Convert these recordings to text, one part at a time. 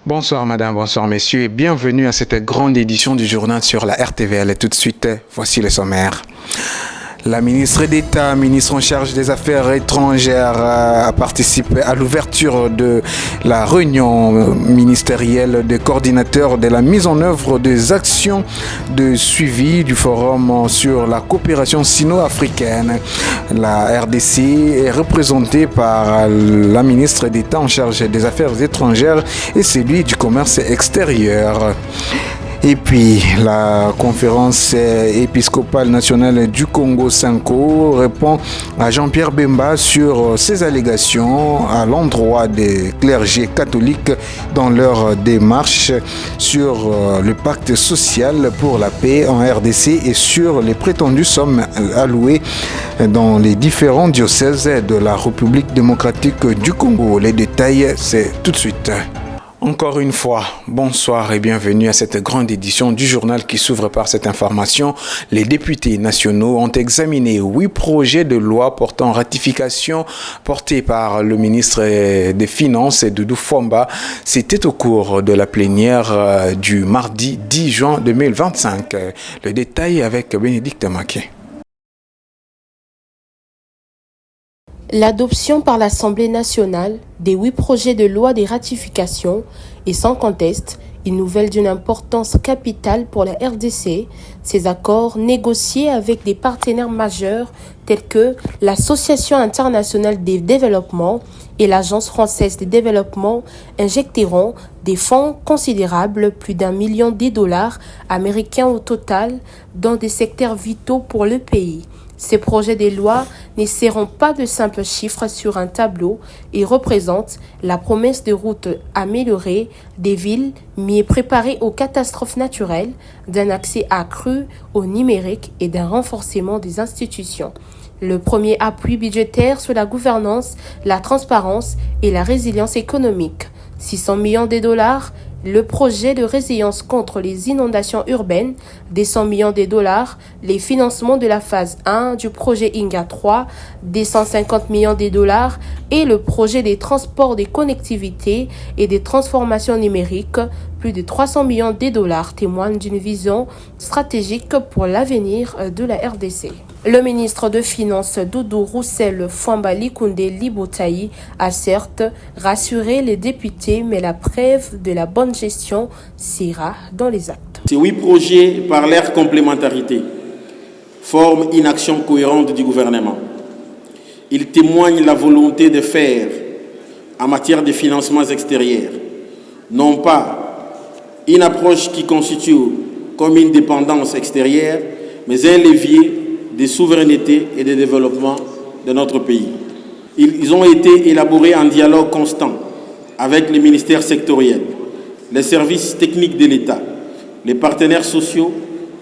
Bonsoir madame, bonsoir messieurs et bienvenue à cette grande édition du journal sur la RTVL. Et tout de suite, voici le sommaire. La ministre d'État, ministre en charge des Affaires étrangères, a participé à l'ouverture de la réunion ministérielle des coordinateurs de la mise en œuvre des actions de suivi du forum sur la coopération sino-africaine. La RDC est représentée par la ministre d'État en charge des Affaires étrangères et celui du commerce extérieur. Et puis, la conférence épiscopale nationale du Congo Sanko répond à Jean-Pierre Bemba sur ses allégations à l'endroit des clergés catholiques dans leur démarche sur le pacte social pour la paix en RDC et sur les prétendues sommes allouées dans les différents diocèses de la République démocratique du Congo. Les détails, c'est tout de suite. Encore une fois, bonsoir et bienvenue à cette grande édition du journal qui s'ouvre par cette information. Les députés nationaux ont examiné 8 projets de loi portant ratification portés par le ministre des Finances, Doudou Fomba. C'était au cours de la plénière du mardi 10 juin 2025. Le détail avec Bénédicte Maquet. L'adoption par l'Assemblée nationale des 8 projets de loi de ratification est sans conteste une nouvelle d'une importance capitale pour la RDC. Ces accords négociés avec des partenaires majeurs tels que l'Association internationale de développement et l'Agence française de développement injecteront des fonds considérables, plus d'1 million de dollars américains au total, dans des secteurs vitaux pour le pays. Ces projets de loi ne seront pas de simples chiffres sur un tableau et représentent la promesse de routes améliorées, des villes mieux préparées aux catastrophes naturelles, d'un accès accru au numérique et d'un renforcement des institutions. Le premier appui budgétaire sur la gouvernance, la transparence et la résilience économique. 600 millions de dollars. Le projet de résilience contre les inondations urbaines, des 100 millions de dollars, les financements de la phase 1 du projet INGA 3, des 150 millions de dollars et le projet des transports des connectivités et des transformations numériques, plus de 300 millions de dollars témoignent d'une vision stratégique pour l'avenir de la RDC. Le ministre de Finances Doudou Roussel Fomba Likunde Libotaï a certes rassuré les députés, mais la preuve de la bonne gestion sera dans les actes. Ces 8 projets, par leur complémentarité, forment une action cohérente du gouvernement. Ils témoignent la volonté de faire, en matière de financements extérieurs, non pas une approche qui constitue comme une dépendance extérieure, mais un levier de souveraineté et de développement de notre pays. Ils ont été élaborés en dialogue constant avec les ministères sectoriels, les services techniques de l'État, les partenaires sociaux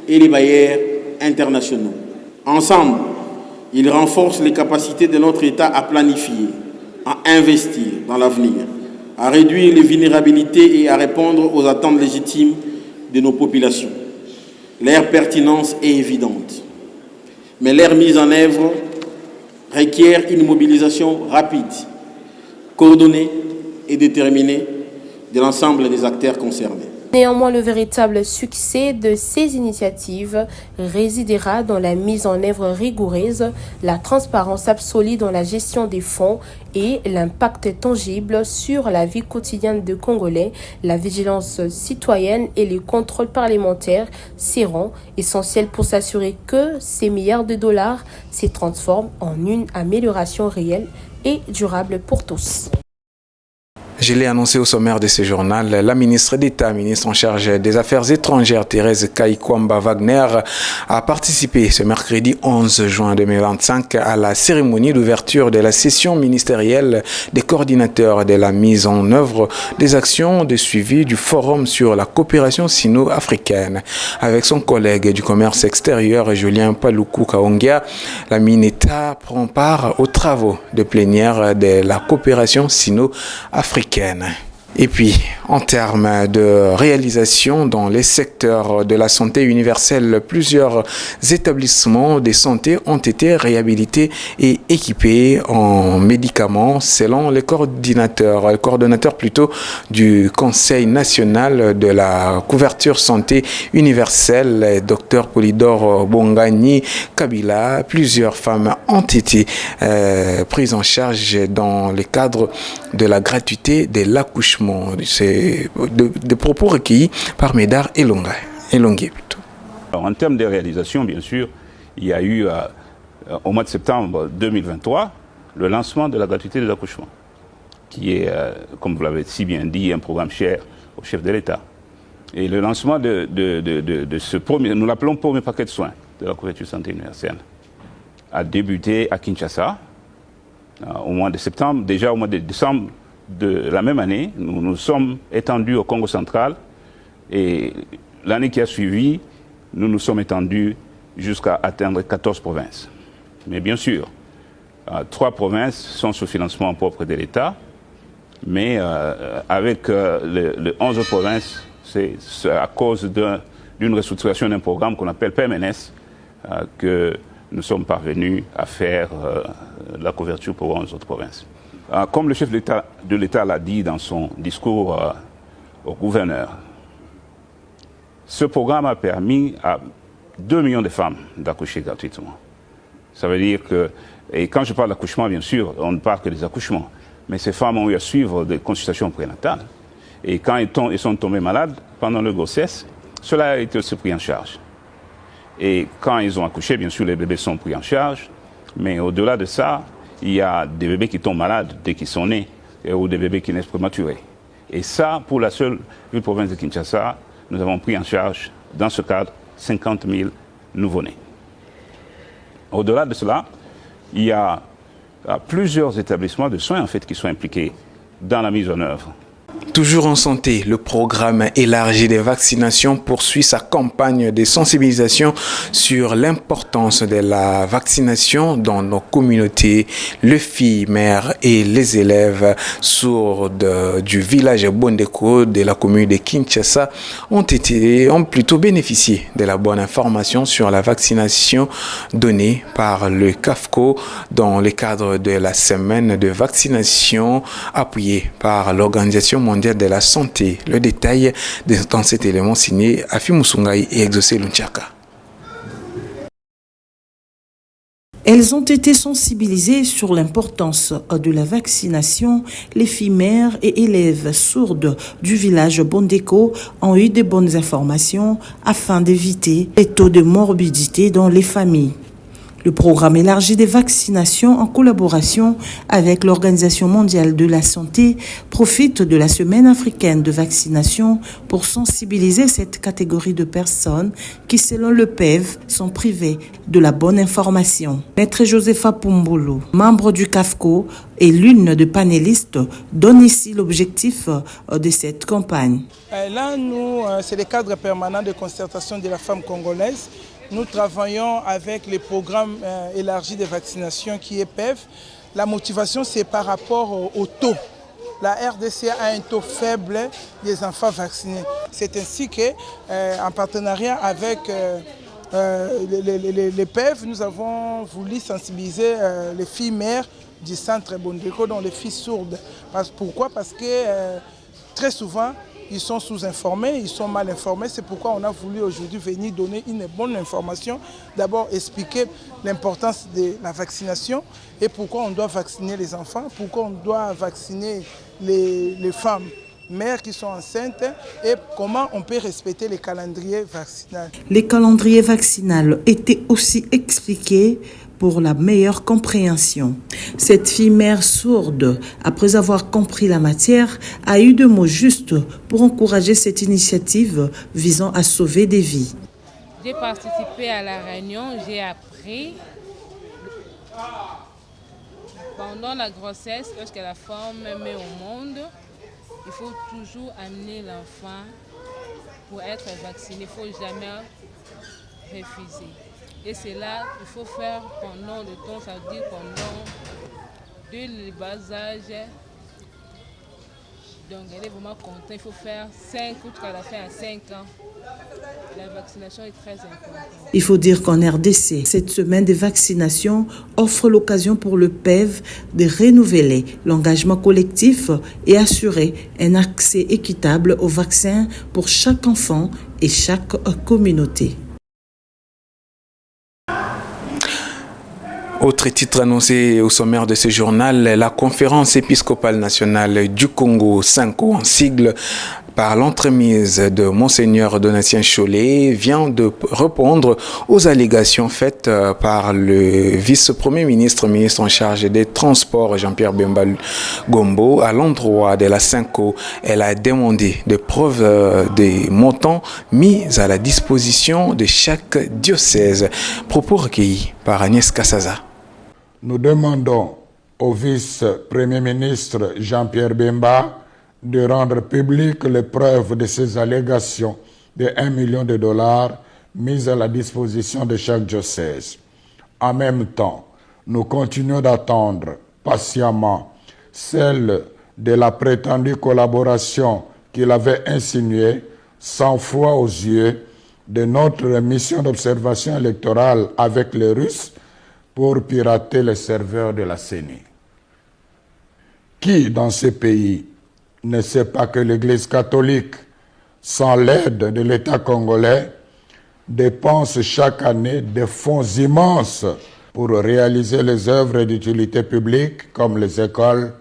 et les bailleurs internationaux. Ensemble, ils renforcent les capacités de notre État à planifier, à investir dans l'avenir, à réduire les vulnérabilités et à répondre aux attentes légitimes de nos populations. Leur pertinence est évidente, mais leur mise en œuvre requiert une mobilisation rapide, coordonnée et déterminée de l'ensemble des acteurs concernés. Néanmoins, le véritable succès de ces initiatives résidera dans la mise en œuvre rigoureuse, la transparence absolue dans la gestion des fonds et l'impact tangible sur la vie quotidienne des Congolais. La vigilance citoyenne et les contrôles parlementaires seront essentiels pour s'assurer que ces milliards de dollars se transforment en une amélioration réelle et durable pour tous. Je l'ai annoncé au sommaire de ce journal, la ministre d'État, ministre en charge des Affaires étrangères, Thérèse Kaikwamba Wagner, a participé ce mercredi 11 juin 2025 à la cérémonie d'ouverture de la session ministérielle des coordinateurs de la mise en œuvre des actions de suivi du Forum sur la coopération sino-africaine. Avec son collègue du commerce extérieur, Julien Paluku Kaongia, la MINETA prend part aux travaux de plénière de la coopération sino-africaine. Et puis, en termes de réalisation dans les secteurs de la santé universelle, plusieurs établissements de santé ont été réhabilités et équipés en médicaments selon le coordonnateur plutôt du Conseil national de la couverture santé universelle, Dr Polydore Bongani Kabila. Plusieurs femmes ont été prises en charge dans le cadre de la gratuité de l'accouchement. C'est des propos recueillis par Médard Elongué. En termes de réalisation, bien sûr, il y a eu au mois de septembre 2023 le lancement de la gratuité de l'accouchement, qui est, comme vous l'avez si bien dit, un programme cher au chef de l'État. Et le lancement de ce premier, nous l'appelons premier paquet de soins de la couverture santé universelle, a débuté à Kinshasa au mois de septembre. Déjà au mois de décembre de la même année, nous nous sommes étendus au Congo central, et l'année qui a suivi, nous nous sommes étendus jusqu'à atteindre 14 provinces. Mais bien sûr, 3 provinces sont sous financement propre de l'État, mais avec les 11 provinces, c'est à cause d'une restructuration d'un programme qu'on appelle PMNS que nous sommes parvenus à faire la couverture pour 11 autres provinces. Comme le chef de l'État l'a dit dans son discours au gouverneur, ce programme a permis à 2 millions de femmes d'accoucher gratuitement. Ça veut dire que, et quand je parle d'accouchement, bien sûr, on ne parle que des accouchements, mais ces femmes ont eu à suivre des consultations prénatales. Et quand elles sont tombées malades pendant leur grossesse, cela a été aussi pris en charge. Et quand ils ont accouché, bien sûr, les bébés sont pris en charge, mais au-delà de ça, il y a des bébés qui tombent malades dès qu'ils sont nés, ou des bébés qui naissent prématurés. Et ça, pour la seule province de Kinshasa, nous avons pris en charge, dans ce cadre, 50 000 nouveau-nés. Au-delà de cela, il y a plusieurs établissements de soins en fait, qui sont impliqués dans la mise en œuvre. Toujours en santé, le programme élargi des vaccinations poursuit sa campagne de sensibilisation sur l'importance de la vaccination dans nos communautés. Les filles, mères et les élèves sourds du village Bondeko de la commune de Kinshasa ont plutôt bénéficié de la bonne information sur la vaccination donnée par le CAFCO dans le cadre de la semaine de vaccination appuyée par l'Organisation mondiale de la santé. Le détail dans cet élément signé Afi Musungai et Exaucé Lunchaka. Elles ont été sensibilisées sur l'importance de la vaccination. Les filles mères et élèves sourdes du village Bondeko ont eu de bonnes informations afin d'éviter les taux de morbidité dans les familles. Le programme élargi des vaccinations en collaboration avec l'Organisation mondiale de la santé profite de la semaine africaine de vaccination pour sensibiliser cette catégorie de personnes qui, selon le PEV, sont privées de la bonne information. Maître Josepha Pumbulu, membre du CAFCO et l'une des panélistes, donne ici l'objectif de cette campagne. Là, nous, c'est le cadre permanent de concertation de la femme congolaise. Nous travaillons avec les programmes élargis de vaccination qui est PEV. La motivation, c'est par rapport au taux. La RDC a un taux faible des enfants vaccinés. C'est ainsi qu'en partenariat avec les PEV, nous avons voulu sensibiliser les filles mères du centre Bondeko, dont les filles sourdes. Pourquoi? Parce que très souvent, ils sont sous-informés, ils sont mal informés. C'est pourquoi on a voulu aujourd'hui venir donner une bonne information. D'abord, expliquer l'importance de la vaccination et pourquoi on doit vacciner les enfants, pourquoi on doit vacciner les femmes mères qui sont enceintes et comment on peut respecter les calendriers vaccinaux. Les calendriers vaccinaux étaient aussi expliqués pour la meilleure compréhension. Cette fille mère sourde, après avoir compris la matière, a eu des mots justes pour encourager cette initiative visant à sauver des vies. J'ai participé à la réunion, j'ai appris pendant la grossesse, lorsque la femme met au monde, il faut toujours amener l'enfant pour être vacciné, il ne faut jamais refuser. Et c'est là qu'il faut faire pendant le temps, ça veut dire pendant dès le bas âge Donc elle est vraiment contente. Il faut faire 5 ou qu'elle a fait à 5 ans. La vaccination est très importante. Il faut dire qu'en RDC, cette semaine de vaccination offre l'occasion pour le PEV de renouveler l'engagement collectif et assurer un accès équitable aux vaccins pour chaque enfant et chaque communauté. Autre titre annoncé au sommaire de ce journal, la conférence épiscopale nationale du Congo, SENCO en sigle, par l'entremise de Monseigneur Donatien Cholet, vient de répondre aux allégations faites par le vice-premier ministre, ministre en charge des Transports, Jean-Pierre Bemba Gombo, à l'endroit de la SENCO. Elle a demandé des preuves des montants mis à la disposition de chaque diocèse. Propos recueillis par Agnès Kassaza. Nous demandons au vice-premier ministre Jean-Pierre Bemba de rendre publiques les preuves de ces allégations de 1 million de dollars mises à la disposition de chaque diocèse. En même temps, nous continuons d'attendre patiemment celle de la prétendue collaboration qu'il avait insinuée 100 fois aux yeux de notre mission d'observation électorale avec les Russes pour pirater les serveurs de la CENI. Qui dans ce pays ne sait pas que l'Église catholique, sans l'aide de l'État congolais, dépense chaque année des fonds immenses pour réaliser les œuvres d'utilité publique comme les écoles,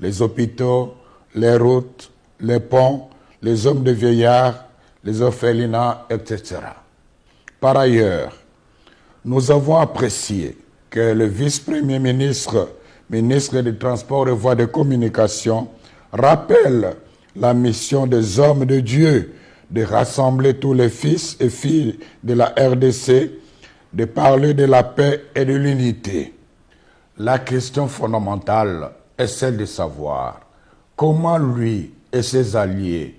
les hôpitaux, les routes, les ponts, les hommes de vieillards, les orphelinats, etc. Par ailleurs, nous avons apprécié que le vice-premier ministre, ministre des Transports et Voies de Communication, rappelle la mission des hommes de Dieu de rassembler tous les fils et filles de la RDC, de parler de la paix et de l'unité. La question fondamentale est celle de savoir comment lui et ses alliés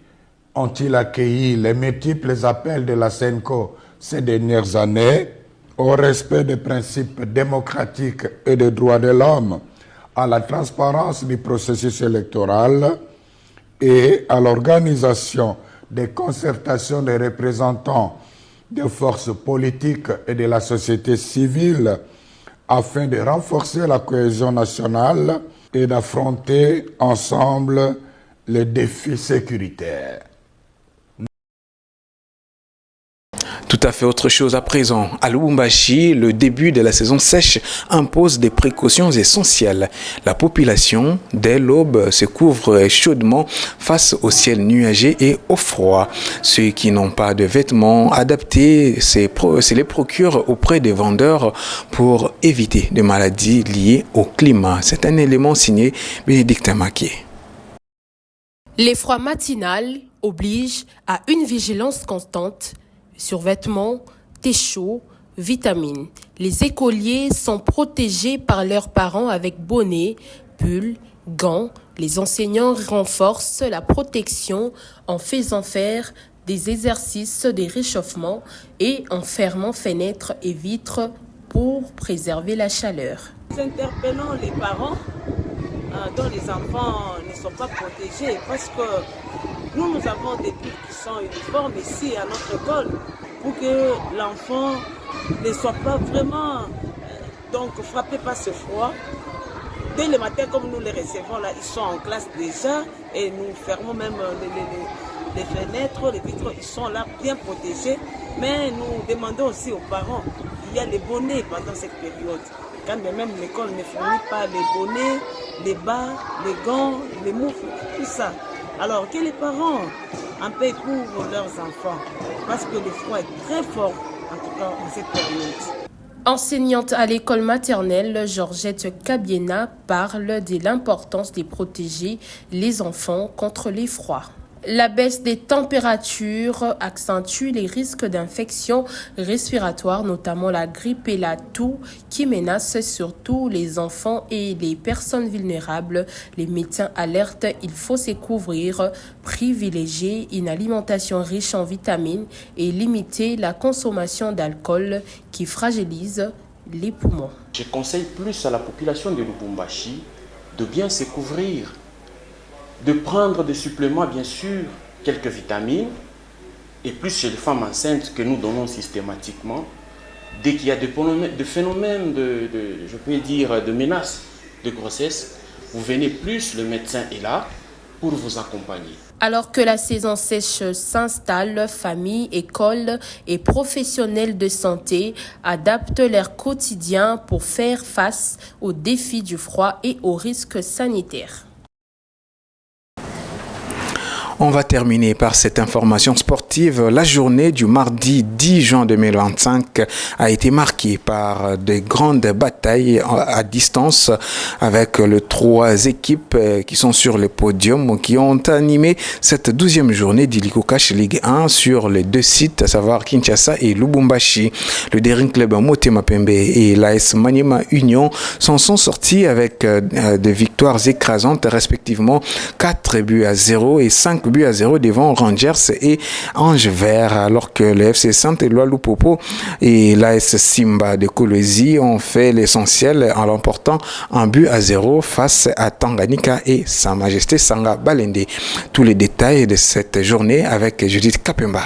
ont-ils accueilli les multiples appels de la SENCO ces dernières années au respect des principes démocratiques et des droits de l'homme, à la transparence du processus électoral et à l'organisation des concertations des représentants des forces politiques et de la société civile afin de renforcer la cohésion nationale et d'affronter ensemble les défis sécuritaires. Tout à fait autre chose à présent. À Lubumbashi, le début de la saison sèche impose des précautions essentielles. La population, dès l'aube, se couvre chaudement face au ciel nuagé et au froid. Ceux qui n'ont pas de vêtements adaptés se les procurent auprès des vendeurs pour éviter des maladies liées au climat. C'est un élément signé Bénédicte Maquet. Les froids matinales obligent à une vigilance constante. Survêtements, thé chaud, vitamines. Les écoliers sont protégés par leurs parents avec bonnets, pulls, gants. Les enseignants renforcent la protection en faisant faire des exercices de réchauffement et en fermant fenêtres et vitres pour préserver la chaleur. Nous interpellons les parents dont les enfants ne sont pas protégés parce que nous avons des pulls qui sont uniformes ici à notre école pour que l'enfant ne soit pas vraiment frappé par ce froid. Dès le matin, comme nous les recevons là, ils sont en classe déjà et nous fermons même les fenêtres, les vitres, ils sont là bien protégés. Mais nous demandons aussi aux parents, il y a les bonnets pendant cette période. Quand même l'école ne fournit pas les bonnets, les bas, les gants, les moufles, tout ça. Alors que les parents en paient pour leurs enfants, parce que le froid est très fort, en tout cas en cette période. Enseignante à l'école maternelle, Georgette Kabiena parle de l'importance de protéger les enfants contre les froids. La baisse des températures accentue les risques d'infections respiratoires, notamment la grippe et la toux, qui menacent surtout les enfants et les personnes vulnérables. Les médecins alertent, il faut se couvrir, privilégier une alimentation riche en vitamines et limiter la consommation d'alcool qui fragilise les poumons. Je conseille plus à la population de Lubumbashi de bien se couvrir de prendre des suppléments, bien sûr, quelques vitamines, et plus chez les femmes enceintes que nous donnons systématiquement. Dès qu'il y a des phénomènes je peux dire, de menaces de grossesse, vous venez plus, le médecin est là pour vous accompagner. Alors que la saison sèche s'installe, familles, écoles et professionnels de santé adaptent leur quotidien pour faire face aux défis du froid et aux risques sanitaires. On va terminer par cette information sportive. La journée du mardi 10 juin 2025 a été marquée par de grandes batailles à distance avec les 3 équipes qui sont sur le podium qui ont animé cette 12e journée d'Illico Cash Ligue 1 sur les 2 sites, à savoir Kinshasa et Lubumbashi. Le Daring Club Motema Pembe et l'AS Maniema Union s'en sont sortis avec des victoires écrasantes, respectivement 4-0 et 5-0 devant Rangers et Ange Vert, alors que le FC Saint-Éloi Lupopo et l'AS Simba de Kolwezi ont fait l'essentiel en l'emportant 1-0 face à Tanganyika et Sa Majesté Sanga Balende. Tous les détails de cette journée avec Judith Kapemba.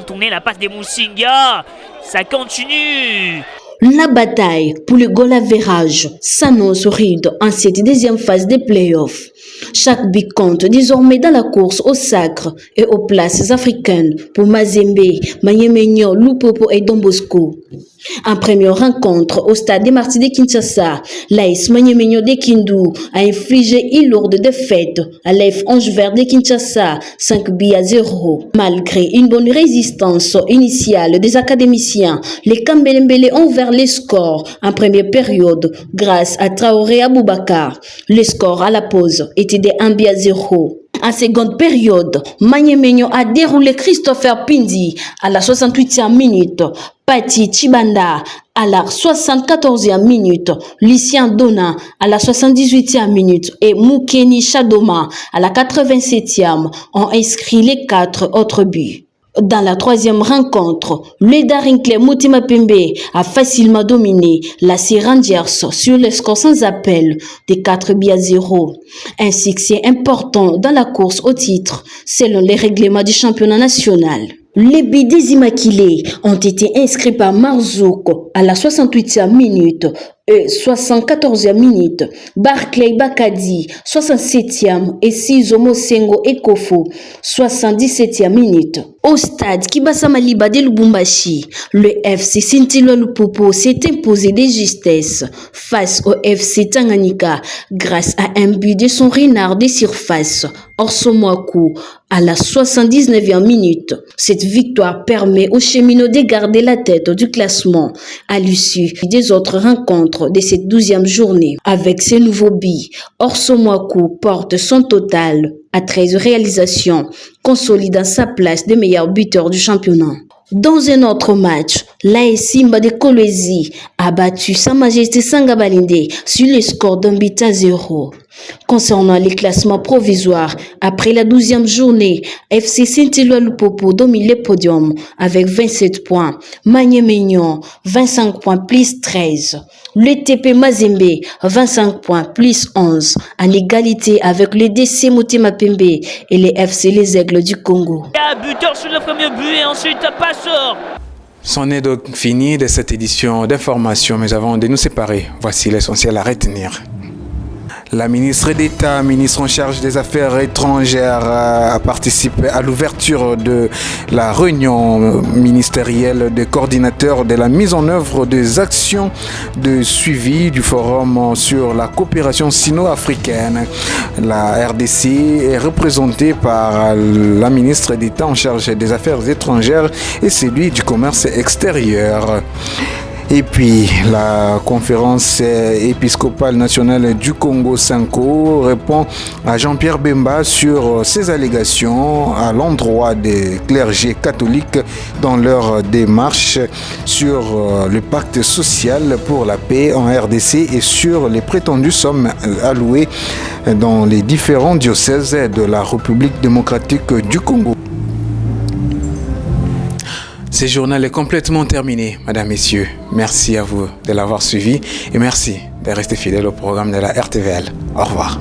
Tourner la passe des Moussinga, ça continue. La bataille pour le goal average s'annonce rude en cette 2e phase des playoffs. Chaque but compte désormais dans la course au sacre et aux places africaines pour Mazembe, Maniema, Lupopo et Don Bosco. En première rencontre au stade des Martyrs de Kinshasa, l'AS Maniema de Kindu a infligé une lourde défaite à l'AF Ange Vert de Kinshasa, 5-0. Malgré une bonne résistance initiale des académiciens, les Kambelembele ont ouvert les scores en première période grâce à Traoré Aboubakar. Le score à la pause était de 1-0. En seconde période, Maniema a déroulé Christopher Pindi à la 68e minute, Pati Chibanda à la 74e minute, Lucien Dona à la 78e minute et Mukeni Chadoma à la 87e ont inscrit les 4 autres buts. Dans la 3e rencontre, le Daring Club Motema Pembe a facilement dominé la Rangers sur le score sans appel de 4-0. Un succès important dans la course au titre, selon les règlements du championnat national. Les buts des Immaculés ont été inscrits par Marzouk à la 68e minute et 74e minute, Barclay Bakadi 67e et Sizo Mosengo Ekofo 77e minute. Au stade Kibasa Maliba de Lubumbashi, le FC Saint-Éloi Lupopo s'est imposé de justesse face au FC Tanganyika grâce à un but de son renard de surface, Orsomoaku, à la 79e minute. Cette victoire permet aux cheminots de garder la tête du classement à l'issue des autres rencontres de cette 12e journée. Avec ces nouveaux buts, Orsomoaku porte son total à 13 réalisations, consolidant sa place de meilleur buteur du championnat. Dans un autre match, l'AS Simba de Kolwezi a battu Sa Majesté Sanga Balende sur le score d'1-0. Concernant les classements provisoires, après la 12e journée, FC Saint-Éloi Lupopo domine le podium avec 27 points, Maniema 25 points plus 13. Le TP Mazembe 25 points plus 11, en égalité avec le DC Motema Pembe et les FC Les Aigles du Congo. Buteur sur le premier but et ensuite passeur. C'en est donc fini de cette édition d'information, mais avant de nous séparer, voici l'essentiel à retenir. La ministre d'État, ministre en charge des Affaires étrangères, a participé à l'ouverture de la réunion ministérielle des coordinateurs de la mise en œuvre des actions de suivi du forum sur la coopération sino-africaine. La RDC est représentée par la ministre d'État en charge des Affaires étrangères et celui du commerce extérieur. Et puis, la conférence épiscopale nationale du Congo, Sanko, répond à Jean-Pierre Bemba sur ses allégations à l'endroit des clergés catholiques dans leur démarche sur le pacte social pour la paix en RDC et sur les prétendues sommes allouées dans les différents diocèses de la République démocratique du Congo. Ce journal est complètement terminé, mesdames, messieurs. Merci à vous de l'avoir suivi et merci de rester fidèles au programme de la RTVL. Au revoir.